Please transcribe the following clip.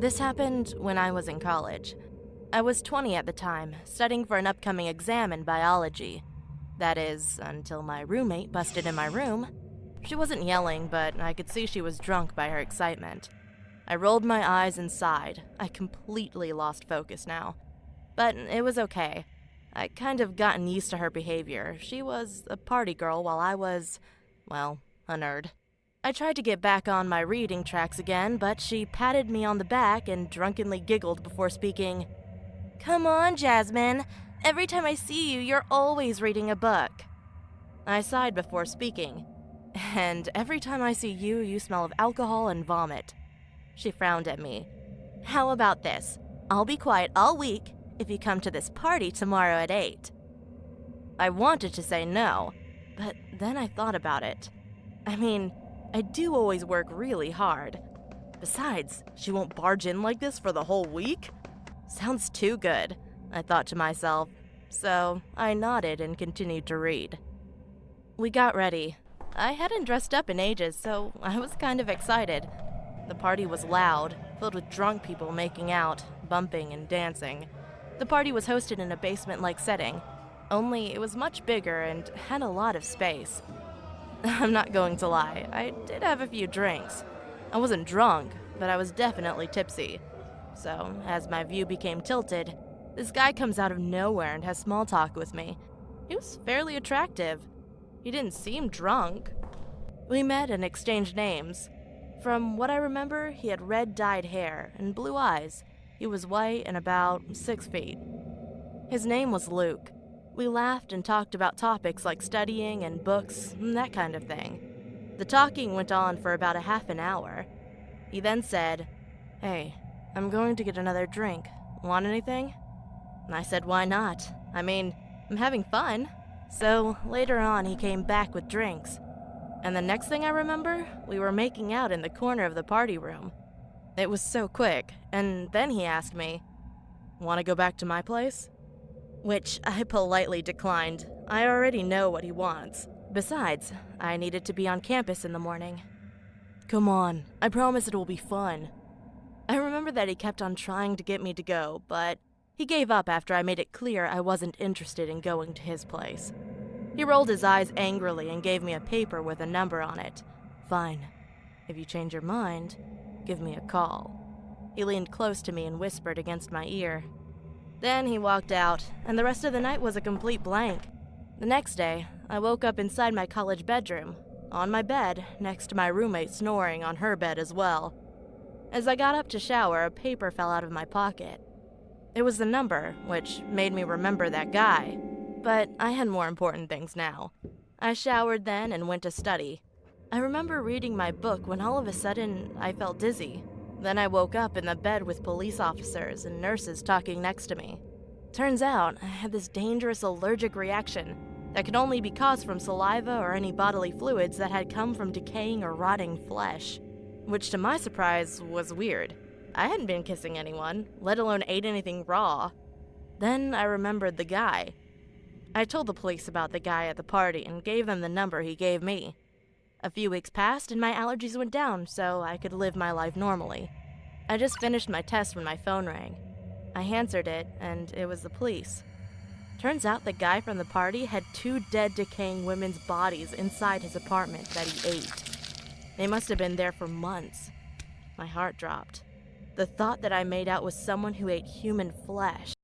This happened when I was in college. I was 20 at the time, studying for an upcoming exam in biology. That is, until my roommate busted in my room. She wasn't yelling, but I could see she was drunk by her excitement. I rolled my eyes and sighed. I completely lost focus now. But it was okay. I kind of gotten used to her behavior. She was a party girl while I was, well, a nerd. I tried to get back on my reading tracks again, but she patted me on the back and drunkenly giggled before speaking. "Come on, Jasmine. Every time I see you, you're always reading a book." I sighed before speaking. "And every time I see you, you smell of alcohol and vomit." She frowned at me. "How about this? I'll be quiet all week if you come to this party tomorrow at 8. I wanted to say no, but then I thought about it. I mean, I do always work really hard. Besides, she won't barge in like this for the whole week? Sounds too good, I thought to myself, so I nodded and continued to read. We got ready. I hadn't dressed up in ages, so I was kind of excited. The party was loud, filled with drunk people making out, bumping, and dancing. The party was hosted in a basement-like setting, only it was much bigger and had a lot of space. I'm not going to lie, I did have a few drinks. I wasn't drunk, but I was definitely tipsy. So, as my view became tilted, this guy comes out of nowhere and has small talk with me. He was fairly attractive. He didn't seem drunk. We met and exchanged names. From what I remember, he had red dyed hair and blue eyes. He was white and about 6 feet. His name was Luke. We laughed and talked about topics like studying and books and that kind of thing. The talking went on for about a half an hour. He then said, "Hey, I'm going to get another drink. Want anything?" And I said, "Why not? I mean, I'm having fun." So later on, he came back with drinks. And the next thing I remember, we were making out in the corner of the party room. It was so quick, and then he asked me, "Want to go back to my place?" Which I politely declined. I already know what he wants. Besides, I needed to be on campus in the morning. "Come on, I promise it will be fun." I remember that he kept on trying to get me to go, but he gave up after I made it clear I wasn't interested in going to his place. He rolled his eyes angrily and gave me a paper with a number on it. "Fine. If you change your mind, give me a call." He leaned close to me and whispered against my ear. Then he walked out, and the rest of the night was a complete blank. The next day, I woke up inside my college bedroom, on my bed, next to my roommate snoring on her bed as well. As I got up to shower, a paper fell out of my pocket. It was the number, which made me remember that guy. But I had more important things now. I showered then and went to study. I remember reading my book when all of a sudden I felt dizzy. Then I woke up in the bed with police officers and nurses talking next to me. Turns out I had this dangerous allergic reaction that could only be caused from saliva or any bodily fluids that had come from decaying or rotting flesh. Which to my surprise was weird. I hadn't been kissing anyone, let alone ate anything raw. Then I remembered the guy. I told the police about the guy at the party and gave them the number he gave me. A few weeks passed and my allergies went down so I could live my life normally. I just finished my test when my phone rang. I answered it and it was the police. Turns out the guy from the party had 2 dead, decaying women's bodies inside his apartment that he ate. They must have been there for months. My heart dropped. The thought that I made out with someone who ate human flesh